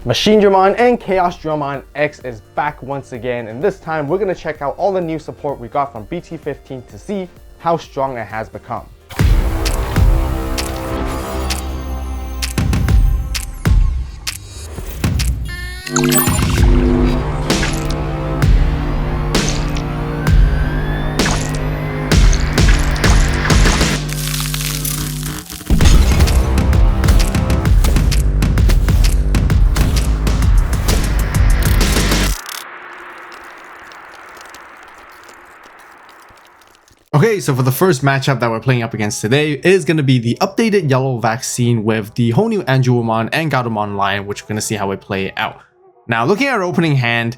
Machinedramon and Chaosdramon X is back once again, and this time we're going to check out all the new support we got from BT15 to see how strong it has become. Okay, so for the first matchup that we're playing up against today is going to be the updated yellow vaccine with the whole new Angewomon and Gautomon line, which we're going to see how we play it out. Now, looking at our opening hand,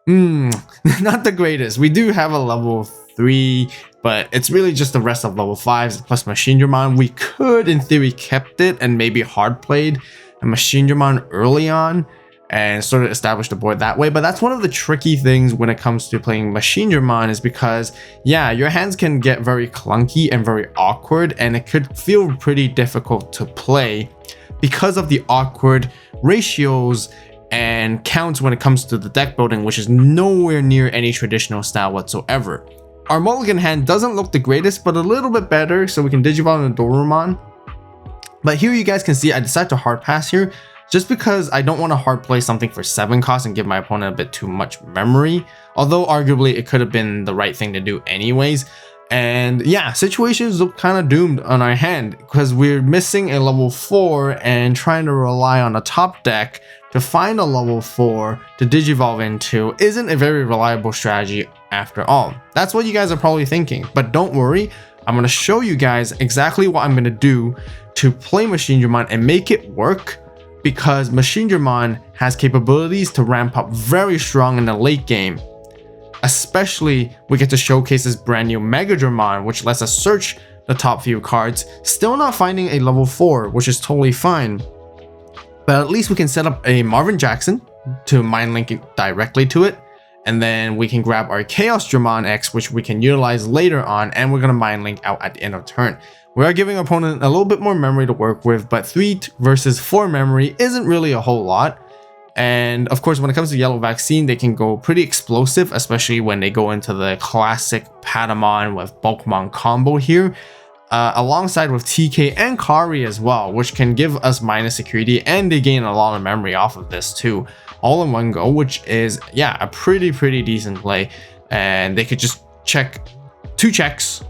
not the greatest. We do have a level 3, but it's really just the rest of level 5s plus Machinedramon. We could, in theory, kept it and maybe hard played a Machinedramon early on and sort of establish the board that way. But that's one of the tricky things when it comes to playing Machinedramon, is because, yeah, your hands can get very clunky and very awkward, and it could feel pretty difficult to play because of the awkward ratios and counts when it comes to the deck building, which is nowhere near any traditional style whatsoever. Our mulligan hand doesn't look the greatest, but a little bit better, so we can Digivolve into Dorumon. But here you guys can see I decided to hard pass here, just because I don't want to hard play something for 7 cost and give my opponent a bit too much memory, although arguably it could have been the right thing to do anyways. And yeah, situations look kind of doomed on our hand because we're missing a level 4 and trying to rely on a top deck to find a level 4 to Digivolve into isn't a very reliable strategy after all. That's what you guys are probably thinking, but don't worry, I'm going to show you guys exactly what I'm going to do to play Machinedramon and make it work, because Machinedramon has capabilities to ramp up very strong in the late game. Especially, we get to showcase this brand new Megadramon, which lets us search the top few cards, still not finding a level 4, which is totally fine. But at least we can set up a Marvin Jackson to mind link it directly to it, and then we can grab our Chaosdramon X, which we can utilize later on, and we're going to mind link out at the end of turn. We are giving our opponent a little bit more memory to work with, but 3 versus 4 memory isn't really a whole lot. And of course, when it comes to yellow vaccine, they can go pretty explosive, especially when they go into the classic Patamon with Bulkmon combo here, alongside with TK and Kari as well, which can give us minus security, and they gain a lot of memory off of this too, all in one go, which is, yeah, a pretty decent play. And they could just check 2 checks,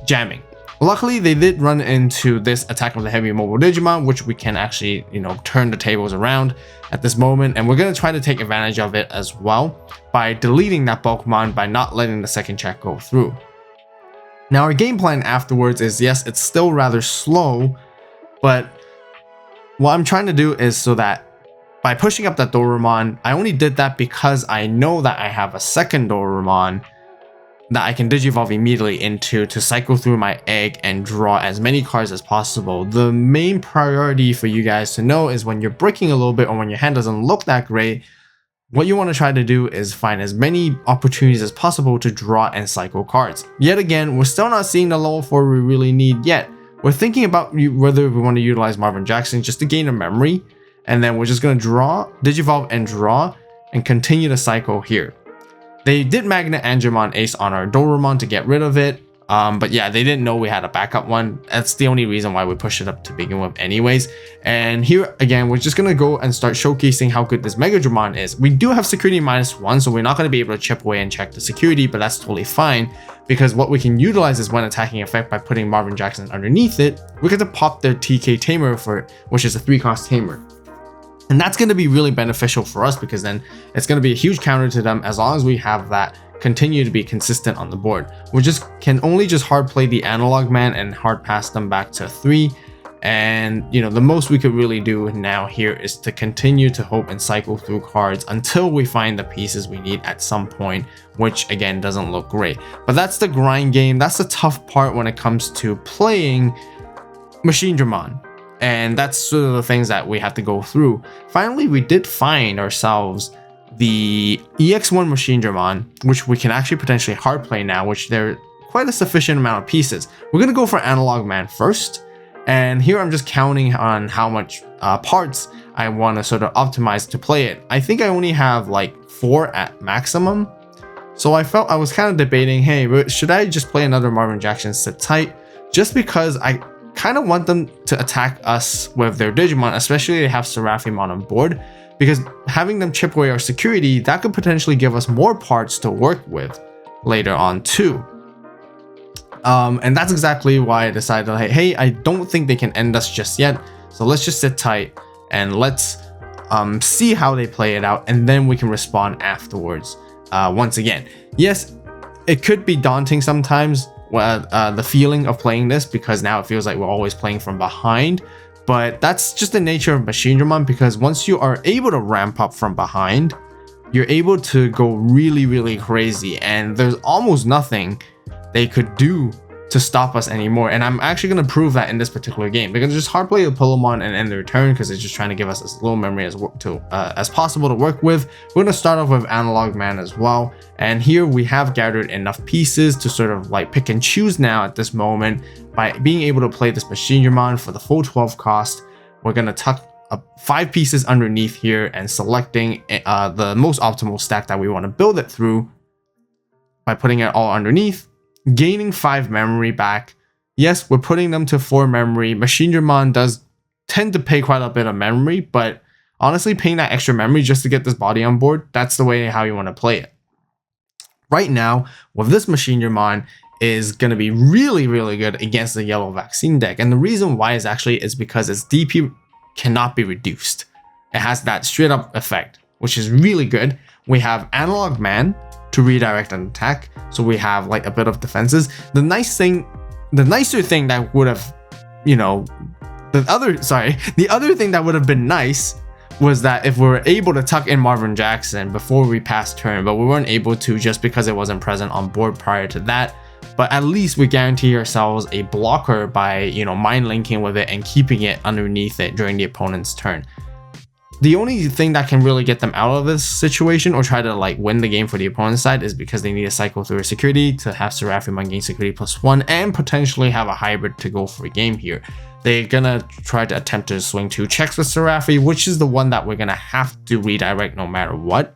jamming. Luckily, they did run into this attack with the heavy mobile Digimon, which we can actually, turn the tables around at this moment. And we're going to try to take advantage of it as well by deleting that Bulkmon by not letting the second check go through. Now, our game plan afterwards is, yes, it's still rather slow, but what I'm trying to do is so that by pushing up that Dorumon, I only did that because I know that I have a second Dorumon that I can Digivolve immediately into to cycle through my egg and draw as many cards as possible. The main priority for you guys to know is when you're breaking a little bit or when your hand doesn't look that great, what you want to try to do is find as many opportunities as possible to draw and cycle cards. Yet again, we're still not seeing the level 4 we really need yet. We're thinking about whether we want to utilize Marvin Jackson just to gain a memory, and then we're just going to draw, Digivolve and draw, and continue to cycle here. They did Magnet Angemon Ace on our Dorumon to get rid of it, but yeah, they didn't know we had a backup one. That's the only reason why we pushed it up to begin with anyways. And here again, we're just going to go and start showcasing how good this Megadramon is. We do have security -1, so we're not going to be able to chip away and check the security, but that's totally fine, because what we can utilize is when attacking effect by putting Marvin Jackson underneath it, we get to pop their TK Tamer which is a 3-cost Tamer. And that's going to be really beneficial for us, because then it's going to be a huge counter to them as long as we have that continue to be consistent on the board. We can only hard play the Analog Man and hard pass them back to 3. And the most we could really do now here is to continue to hope and cycle through cards until we find the pieces we need at some point, which again doesn't look great. But that's the grind game. That's the tough part when it comes to playing Machinedramon. And that's sort of the things that we have to go through. Finally, we did find ourselves the EX1 Machinedramon, which we can actually potentially hard play now, which they're quite a sufficient amount of pieces. We're going to go for Analog Man first. And here I'm just counting on how much parts I want to sort of optimize to play it. I think I only have like 4 at maximum. So I felt I was kind of debating, hey, should I just play another Marvin Jackson sit tight? Just because I kind of want them to attack us with their Digimon, especially if they have Seraphimon on board. Because having them chip away our security, that could potentially give us more parts to work with later on too. And that's exactly why I decided, like, hey, I don't think they can end us just yet. So let's just sit tight and let's see how they play it out, and then we can respond afterwards. Once again, yes, it could be daunting sometimes, the feeling of playing this, because now it feels like we're always playing from behind. But that's just the nature of Machinedramon, because once you are able to ramp up from behind, you're able to go really, really crazy, and there's almost nothing they could do to stop us anymore. And I'm actually going to prove that in this particular game, because just hard play the Pokemon and end their turn, because it's just trying to give us as little memory as possible to work with. We're going to start off with Analog Man as well, and here we have gathered enough pieces to sort of like pick and choose now at this moment. By being able to play this Machinedramon for the full 12 cost, we're going to tuck up 5 pieces underneath here and selecting the most optimal stack that we want to build it through by putting it all underneath, gaining 5 memory back. Yes, we're putting them to 4 memory. Machinedramon does tend to pay quite a bit of memory, but honestly, paying that extra memory just to get this body on board, that's the way how you want to play it. Right now, with this Machinedramon, is going to be really, really good against the yellow vaccine deck. And the reason why is because its DP cannot be reduced. It has that straight up effect, which is really good. We have Analog Man to redirect an attack, so we have like a bit of defenses. The nicer thing that would have, you know, the other thing that would have been nice was that if we were able to tuck in Marvin Jackson before we passed turn, but we weren't able to just because it wasn't present on board prior to that. But at least we guarantee ourselves a blocker by, you know, mind linking with it and keeping it underneath it during the opponent's turn. The only thing that can really get them out of this situation or try to like win the game for the opponent's side is because they need to cycle through a security to have Seraphimon gain security +1 and potentially have a hybrid to go for a game here. They're gonna try to attempt to swing 2 checks with Seraphi, which is the one that we're gonna have to redirect no matter what.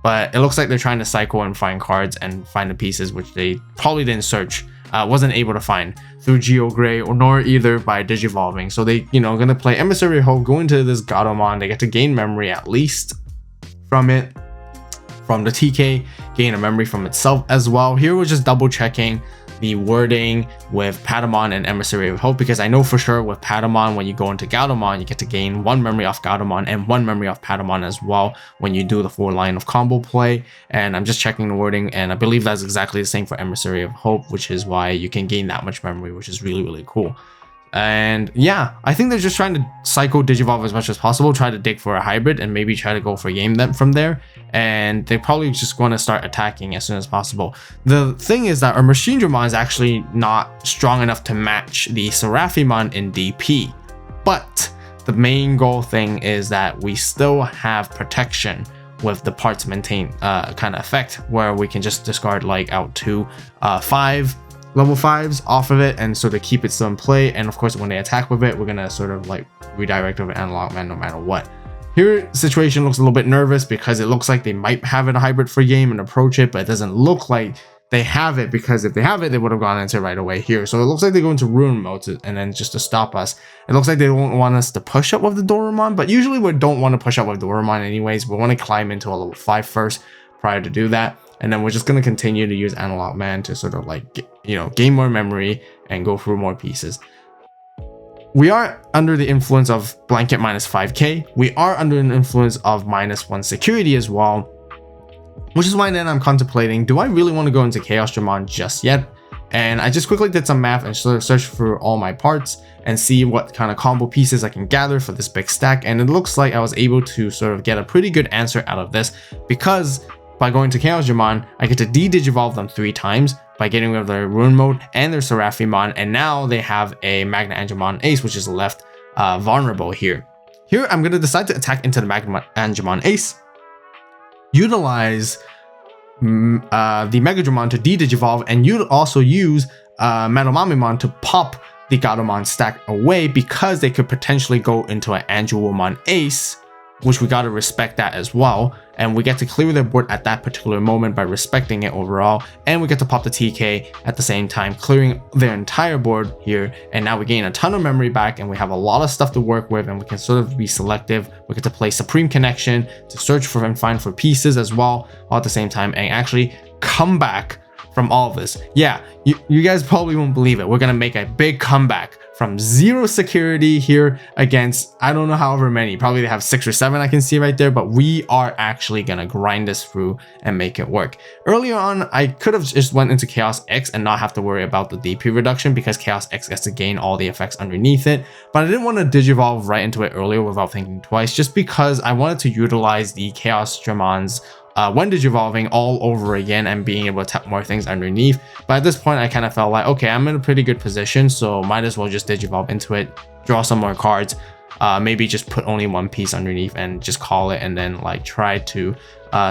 But it looks like they're trying to cycle and find cards and find the pieces, which they probably didn't search, wasn't able to find through Geo Gray or nor either by Digivolving. So they, you know, gonna play Emissary of Hope, go into this Gatomon. They get to gain memory at least from it, from the TK, gain a memory from itself as well. Here we're just double checking the wording with Patamon and Emissary of Hope, because I know for sure with Patamon, when you go into Gatomon, you get to gain 1 memory off Gatomon and 1 memory off Patamon as well when you do the 4 line of combo play. And I'm just checking the wording, and I believe that's exactly the same for Emissary of Hope, which is why you can gain that much memory, which is really, really cool. And yeah, I think they're just trying to cycle Digivolve as much as possible, try to dig for a hybrid, and maybe try to go for a game from there. And they're probably just going to start attacking as soon as possible. The thing is that our Machinedramon is actually not strong enough to match the Seraphimon in DP. But the main goal thing is that we still have protection with the parts maintain kind of effect, where we can just discard like out to 5 level 5s off of it and sort of keep it still in play. And of course, when they attack with it, we're gonna sort of like redirect over Analog Man no matter what. Here, situation looks a little bit nervous because it looks like they might have it a hybrid free game and approach it, but it doesn't look like they have it, because if they have it, they would have gone into it right away here. So it looks like they go into Ruin mode and then just to stop us. It looks like they don't want us to push up with the Doraemon, but usually we don't want to push up with Doraemon anyways. We want to climb into a level 5 first prior to do that. And then we're just going to continue to use Analog Man to sort of like, you know, gain more memory and go through more pieces. We are under the influence of blanket minus 5k. We are under an influence of -1 security as well, which is why then I'm contemplating, do I really want to go into Chaosdramon just yet? And I just quickly did some math and sort of searched through all my parts and see what kind of combo pieces I can gather for this big stack. And it looks like I was able to sort of get a pretty good answer out of this, because by going to Chaosdramon, I get to de-digivolve them 3 times by getting rid of their Ruin mode and their Seraphimon, and now they have a Megadramon Ace, which is left vulnerable here. Here, I'm going to decide to attack into the Megadramon Ace, utilize the Megadramon to de-digivolve, and you'd also use Metamamimon to pop the Gatomon stack away because they could potentially go into an Angewomon Ace, which we gotta respect that as well. And we get to clear their board at that particular moment by respecting it overall. And we get to pop the TK at the same time, clearing their entire board here. And now we gain a ton of memory back and we have a lot of stuff to work with and we can sort of be selective. We get to play Supreme Connection to search for and find for pieces as well, all at the same time, and actually come back from all of this. Yeah, you guys probably won't believe it. We're gonna make a big comeback from 0 security here against, I don't know, however many, probably they have 6 or 7 I can see right there, but we are actually gonna grind this through and make it work. Earlier on, I could have just went into Chaos X and not have to worry about the DP reduction because Chaos X gets to gain all the effects underneath it, but I didn't want to Digivolve right into it earlier without thinking twice, just because I wanted to utilize the Chaosdramons when Digivolving all over again and being able to tap more things underneath. But at this point, I kind of felt like, okay, I'm in a pretty good position, so might as well just Digivolve into it, draw some more cards, maybe just put only 1 piece underneath and just call it, and then like try to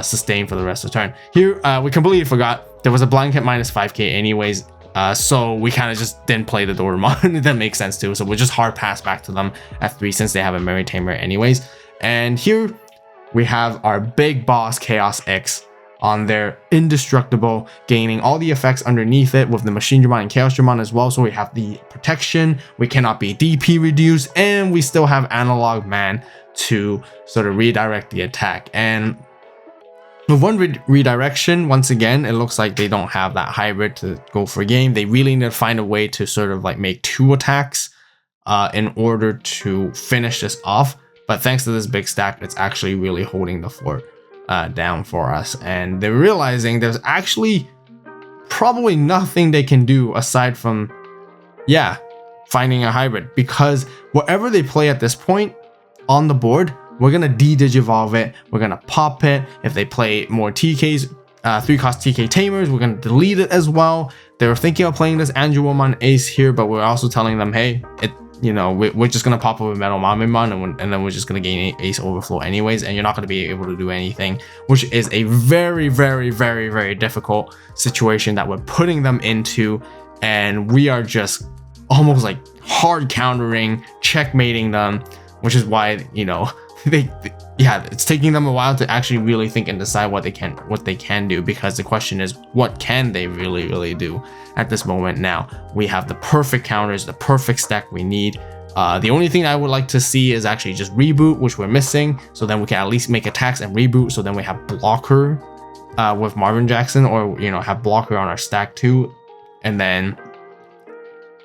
sustain for the rest of the turn. Here, we completely forgot there was a blanket minus 5k anyways, so we kind of just didn't play the Doraemon. That makes sense too, so we'll just hard pass back to them at 3 since they have a Mary Tamer anyways. And here we have our big boss Chaos X on there, indestructible, gaining all the effects underneath it with the Machinedramon and Chaosdramon as well. So we have the protection, we cannot be DP reduced, and we still have Analog Man to sort of redirect the attack. And with one redirection, once again, it looks like they don't have that hybrid to go for game. They really need to find a way to sort of like make 2 attacks in order to finish this off. But thanks to this big stack, it's actually really holding the fort down for us. And they're realizing there's actually probably nothing they can do aside from, yeah, finding a hybrid. Because whatever they play at this point on the board, we're going to de-Digivolve it. We're going to pop it. If they play more TKs, 3-cost TK Tamers, we're going to delete it as well. They were thinking of playing this Angewomon Ace here, but we're also telling them, hey, we're just going to pop up a Metal Mamimon and then we're just going to gain Ace Overflow anyways, and you're not going to be able to do anything, which is a very, very, very, very difficult situation that we're putting them into, and we are just almost like hard countering, checkmating them, which is why, it's taking them a while to actually really think and decide what they can do, because the question is, what can they really do at this moment? Now we have the perfect counters, the perfect stack we need. The only thing I would like to see is actually just reboot, which we're missing, so then we can at least make attacks and reboot, so then we have blocker with Marvin Jackson, or have blocker on our stack too, and then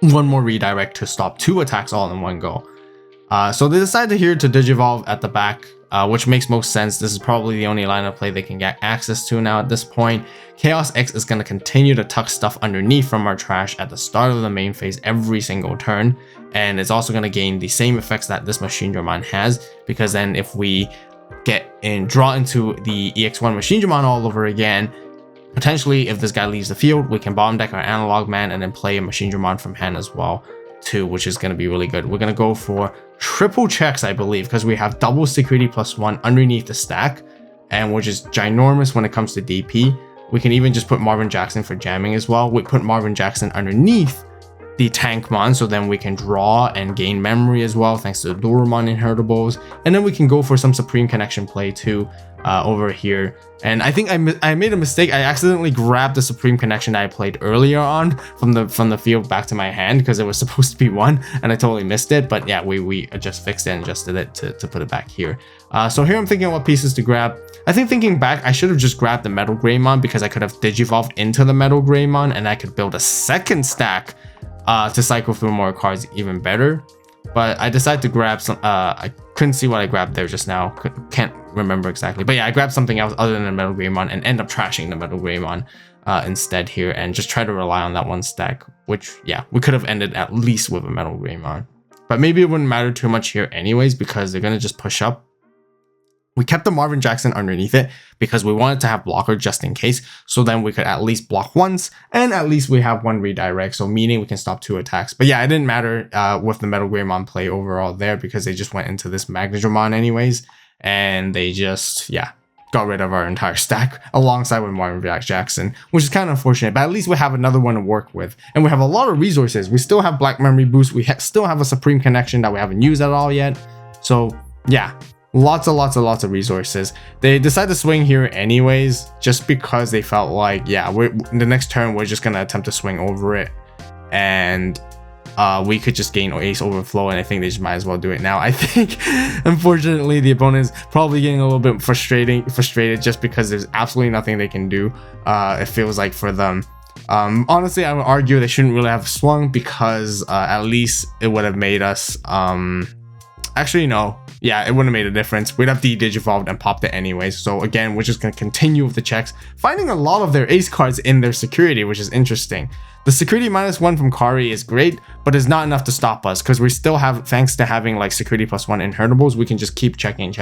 1 more redirect to stop 2 attacks all in one go. So they decided here to Digivolve at the back, which makes most sense. This is probably the only line of play they can get access to now at this point. Chaos X is going to continue to tuck stuff underneath from our trash at the start of the main phase every single turn, and it's also going to gain the same effects that this Machinedramon has, because then if we draw into the EX1 Machinedramon all over again, potentially if this guy leaves the field, we can bottom deck our Analog Man and then play a Machinedramon from hand as well too, which is going to be really good. We're going to go for triple checks, I believe, because we have double security +1 underneath the stack, and which is ginormous when it comes to DP. We can even just put Marvin Jackson for jamming as well. We put Marvin Jackson underneath the Tankmon, so then we can draw and gain memory as well thanks to the Doraemon inheritables, and then we can go for some Supreme Connection play too over here. And I think I made a mistake. I accidentally grabbed the Supreme Connection that I played earlier on from the field back to my hand, because it was supposed to be 1 and I totally missed it. But yeah, we just fixed it and adjusted it to put it back here. So here I'm thinking what pieces to grab. I think thinking back, I should have just grabbed the Metal Greymon, because I could have Digivolved into the Metal Greymon and I could build a second stack to cycle through more cards even better. But I decided to grab some, I couldn't see what I grabbed there just now, can't remember exactly, but yeah, I grabbed something else other than the Metal Greymon and end up trashing the Metal Greymon instead here, and just try to rely on that 1 stack, which, yeah, we could have ended at least with a Metal Greymon, but maybe it wouldn't matter too much here anyways, because they're gonna just push up. We kept the Marvin Jackson underneath it because we wanted to have blocker just in case, so then we could at least block once, and at least we have 1 redirect, so meaning we can stop 2 attacks. But yeah, it didn't matter with the Metal Greymon play overall there, because they just went into this Megadramon anyways, and they just, yeah, got rid of our entire stack alongside with Marvin Jackson, which is kind of unfortunate, but at least we have another one to work with. And we have a lot of resources. We still have Black Memory Boost. We still have a Supreme Connection that we haven't used at all yet. So yeah, lots of resources. They decided to swing here anyways, just because they felt like, yeah, the next turn we're just gonna attempt to swing over it, and we could just gain Ace Overflow, and I think they just might as well do it now. I think, unfortunately, the opponent's probably getting a little bit frustrated just because there's absolutely nothing they can do. It feels like for them. Honestly, I would argue they shouldn't really have swung, because at least it would have made us actually no. Yeah, it wouldn't have made a difference. We'd have de-digivolved and popped it anyways. So again, we're just going to continue with the checks, finding a lot of their ace cards in their security, which is interesting. The security -1 from Kari is great, but it's not enough to stop us, because we still have, thanks to having like security +1 inheritables, we can just keep checking,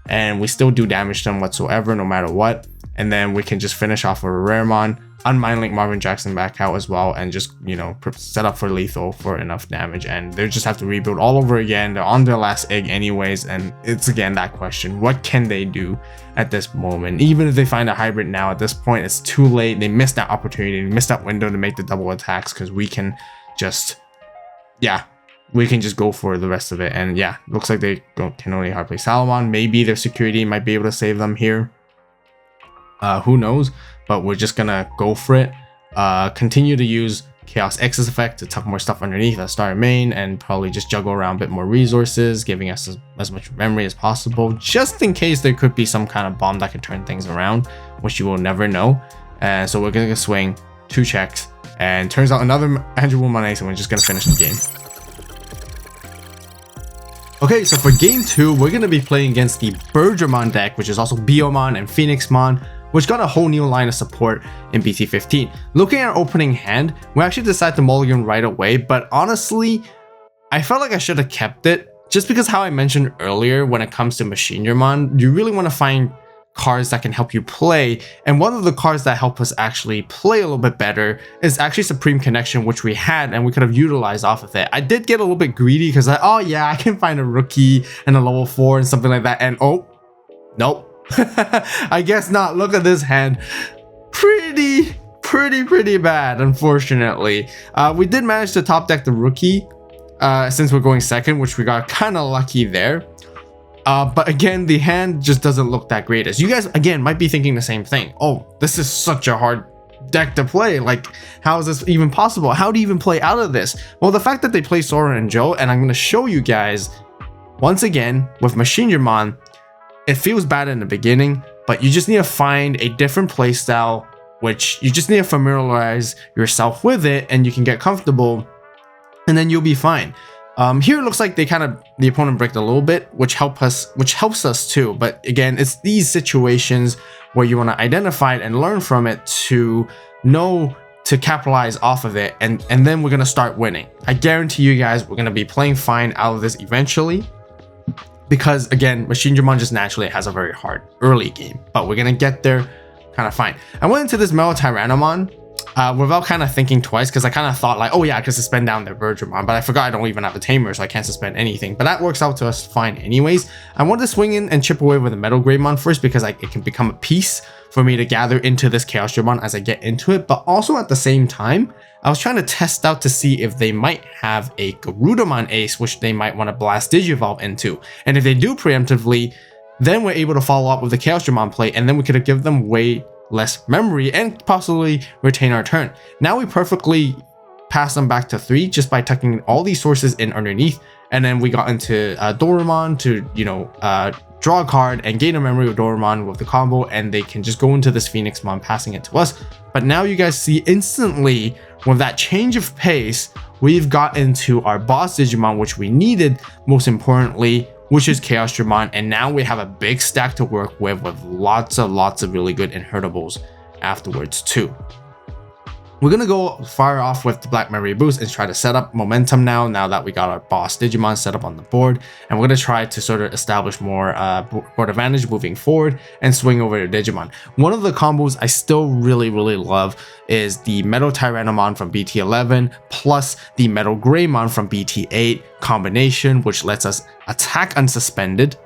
and we still do damage to them whatsoever, no matter what. And then we can just finish off with a Raremon, unmind link Marvin Jackson back out as well, and just, you know, set up for lethal for enough damage. And they just have to rebuild all over again. They're on their last egg anyways, and it's again that question, what can they do at this moment? Even if they find a hybrid now, at this point it's too late. They missed that opportunity, they missed that window to make the double attacks, because we can just, yeah, we can just go for the rest of it. And yeah, looks like they can only hard play Salamon. Maybe their security might be able to save them here. Who knows, but we're just gonna go for it. Continue to use Chaos X's effect to tuck more stuff underneath at start main, and probably just juggle around a bit more resources, giving us as much memory as possible, just in case there could be some kind of bomb that can turn things around, which you will never know. And so we're gonna swing 2 checks, and turns out another Angewomon Ace, and we're just gonna finish the game. Okay, so for game 2, we're going to be playing against the Birdramon deck, which is also Biomon and Phoenixmon, which got a whole new line of support in BT15. Looking at our opening hand, we actually decided to mulligan right away, but honestly, I felt like I should have kept it, just because how I mentioned earlier, when it comes to Machinedramon, you really want to find cards that can help you play, and one of the cards that help us actually play a little bit better is actually Supreme Connection, which we had and we could have utilized off of it. I did get a little bit greedy because oh yeah, I can find a rookie and a level 4 and something like that, and oh nope. I guess not. Look at this hand, pretty bad, unfortunately. We did manage to top deck the rookie since we're going second, which we got kind of lucky there. But again, the hand just doesn't look that great. As you guys, again, might be thinking the same thing. Oh, this is such a hard deck to play. Like, how is this even possible? How do you even play out of this? Well, the fact that they play Sora and Joe, and I'm going to show you guys, once again, with Machinedramon, it feels bad in the beginning, but you just need to find a different playstyle, which you just need to familiarize yourself with it, and you can get comfortable, and then you'll be fine. Here it looks like the opponent bricked a little bit, which helps us too. But again, it's these situations where you want to identify it and learn from it to know to capitalize off of it, and then we're gonna start winning. I guarantee you guys we're gonna be playing fine out of this eventually, because again, Machinedramon just naturally has a very hard early game, but we're gonna get there kind of fine. I went into this Megadramon without kind of thinking twice, because I kind of thought like, oh yeah, I could suspend down their Birdramon, but I forgot I don't even have a tamer, so I can't suspend anything. But that works out to us fine anyways. I wanted to swing in and chip away with a Megadramon first, because it can become a piece for me to gather into this Chaosdramon as I get into it. But also at the same time, I was trying to test out to see if they might have a Garudamon Ace, which they might want to blast Digivolve into. And if they do preemptively, then we're able to follow up with the Chaosdramon play, and then we could give them way less memory and possibly retain our turn. Now we perfectly pass them back to 3 just by tucking all these sources in underneath, and then we got into Doraemon to, you know, draw a card and gain a memory with Doraemon with the combo, and they can just go into this Phoenixmon, passing it to us. But now you guys see instantly with that change of pace, we've got into our boss Digimon, which we needed most importantly, which is Chaosdramon, and now we have a big stack to work with lots of really good inheritables afterwards too. We're gonna go fire off with the Black Memory Boost and try to set up momentum now that we got our boss Digimon set up on the board, and we're gonna try to sort of establish more board advantage moving forward and swing over to Digimon. One of the combos I still really love is the Metal Tyrannomon from BT11 plus the Metal Greymon from BT8 combination, which lets us attack unsuspended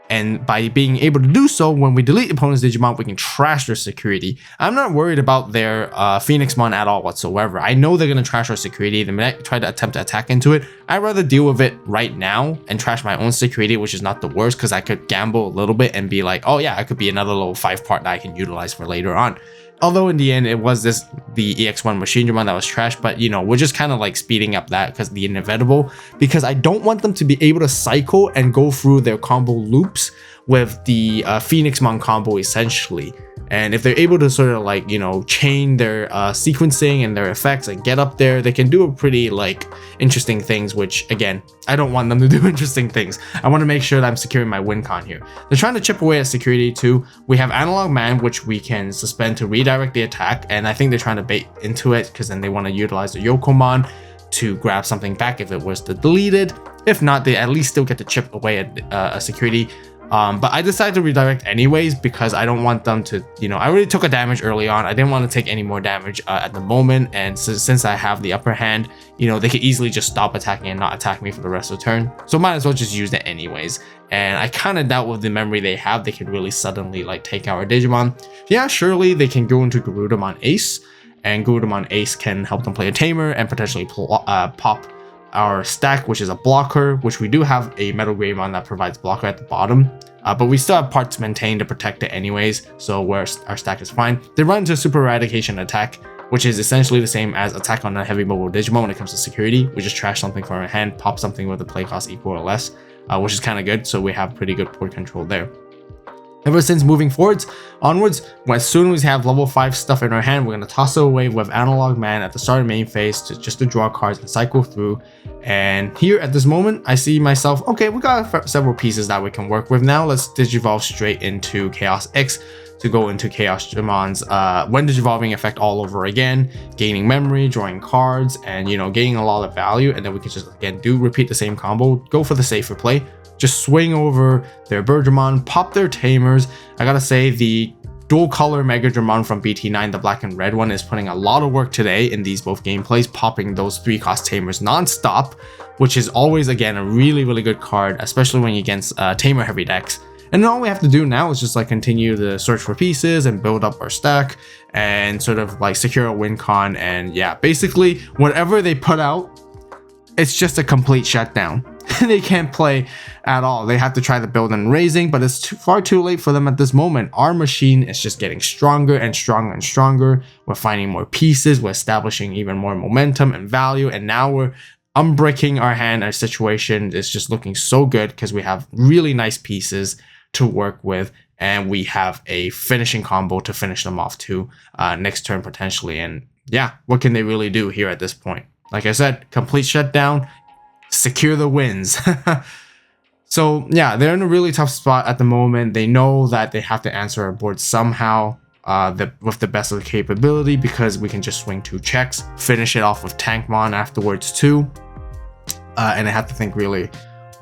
And by being able to do so, when we delete opponent's Digimon, we can trash their security. I'm not worried about their Phoenixmon at all whatsoever. I know they're going to trash our security. They might try to attempt to attack into it. I'd rather deal with it right now and trash my own security, which is not the worst, because I could gamble a little bit and be like, oh yeah, I could be another level 5 part that I can utilize for later on. Although in the end, it was the EX1 Machinedramon that was trash, but you know, we're just kind of like speeding up that because the inevitable, because I don't want them to be able to cycle and go through their combo loops with the Phoenixmon combo essentially. And if they're able to sort of like, you know, chain their sequencing and their effects and get up there, they can do a pretty like interesting things, which again, I don't want them to do interesting things. I want to make sure that I'm securing my win con here. They're trying to chip away at security too. We have Analog Man, which we can suspend to redirect the attack. And I think they're trying to bait into it because then they want to utilize the Yokomon to grab something back if it was to delete it. If not, they at least still get to chip away at a security. But I decided to redirect anyways because I don't want them to, you know, I already took a damage early on. I didn't want to take any more damage at the moment. And since I have the upper hand, you know, they could easily just stop attacking and not attack me for the rest of the turn. So might as well just use it anyways. And I kind of doubt with the memory they have, they could really suddenly like take our Digimon. Yeah, surely they can go into Garudamon Ace, and Garudamon Ace can help them play a Tamer and potentially pop our stack, which is a blocker, which we do have a Megadramon that provides blocker at the bottom, but we still have parts maintained to protect it anyways, so where our stack is fine. They run into Super Eradication attack, which is essentially the same as attack on a heavy mobile Digimon when it comes to security. We just trash something from our hand, pop something with a play cost equal or less, which is kind of good, so we have pretty good board control there. Ever since moving onwards, as soon as we have level 5 stuff in our hand, we're going to toss it away with Analog Man at the start of main phase just to draw cards and cycle through. And here at this moment, I see myself, okay, we got several pieces that we can work with now. Let's Digivolve straight into Chaos X to go into Chaosdramon's when Digivolving effect all over again, gaining memory, drawing cards, and you know, gaining a lot of value. And then we can just again repeat the same combo, go for the safer play. Just swing over their Birdramon, pop their Tamers. I gotta say, the dual color Megadramon from BT9, the black and red one, is putting a lot of work today in these both gameplays, popping those 3-cost Tamers non-stop, which is always, again, a really good card, especially when you're against Tamer heavy decks. And then all we have to do now is just like continue to search for pieces and build up our stack and sort of like secure a win con. And yeah, basically whatever they put out, it's just a complete shutdown. They can't play at all. They have to try to build and raising, but it's far too late for them at this moment. Our machine is just getting stronger and stronger and stronger. We're finding more pieces. We're establishing even more momentum and value. And now we're unbricking our hand. Our situation is just looking so good because we have really nice pieces to work with. And we have a finishing combo to finish them off to next turn potentially. And yeah, what can they really do here at this point? Like I said, complete shutdown. Secure the wins. So yeah, they're in a really tough spot at the moment. They know that they have to answer our board somehow with the best of the capability, because we can just swing 2 checks, finish it off with Tankmon afterwards too, and they have to think really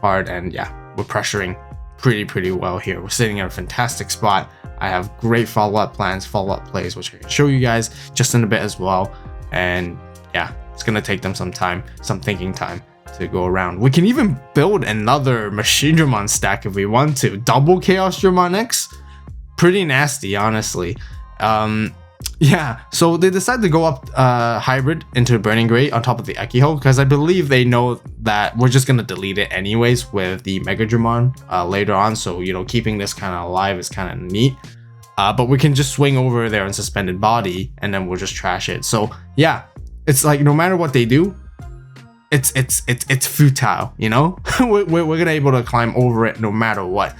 hard. And yeah, we're pressuring pretty well here. We're sitting in a fantastic spot. I have great follow-up plans, follow-up plays, which I can show you guys just in a bit as well. And yeah, it's gonna take them some time, some thinking time to go around. We can even build another Machinedramon stack if we want to. Double Chaosdramon X? Pretty nasty, honestly. Yeah, so they decided to go up hybrid into Burning Gray on top of the Ekiho, because I believe they know that we're just going to delete it anyways with the Megadramon later on. So, you know, keeping this kind of alive is kind of neat. But we can just swing over there in Suspended Body and then we'll just trash it. So yeah, it's like no matter what they do, it's futile, you know. we're gonna able to climb over it no matter what.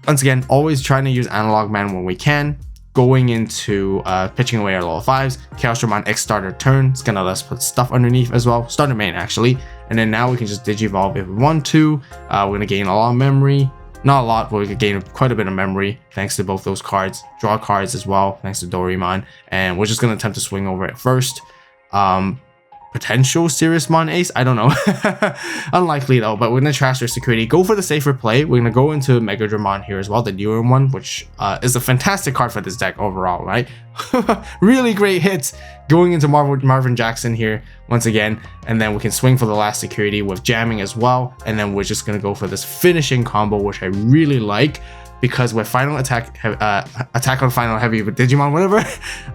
Once again, always trying to use Analog Man when we can. Going into pitching away our level 5s. Chaosdramon X starter turn. It's gonna let us put stuff underneath as well. Starter main actually. And then now we can just Digivolve if we want to. We're gonna gain a lot of memory. Not a lot, but we could gain quite a bit of memory thanks to both those cards. Draw cards as well thanks to Doraemon. And we're just gonna attempt to swing over it first. potential Serious Mon ace. I don't know. Unlikely though, but we're gonna trash their security. Go for the safer play. We're gonna go into Megadramon here as well, the newer one, which is a fantastic card for this deck overall, right? Really great hits going into Marvin Jackson here once again, and then we can swing for the last security with jamming as well, and then we're just gonna go for this finishing combo, which I really like. Because with final attack on final heavy with Digimon, whatever,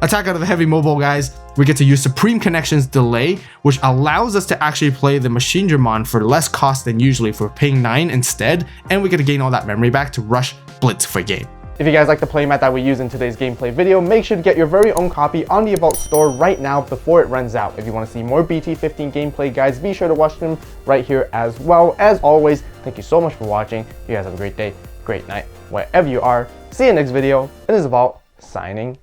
attack out of the heavy mobile guys, we get to use Supreme Connections delay, which allows us to actually play the Machinedramon for less cost than usually for paying 9 instead, and we get to gain all that memory back to rush Blitz for game. If you guys like the playmat that we use in today's gameplay video, make sure to get your very own copy on the AVAULT store right now before it runs out. If you want to see more BT15 gameplay guides, be sure to watch them right here as well. As always, thank you so much for watching. You guys have a great day, great night, wherever you are. See you next video. It is AVAULT signing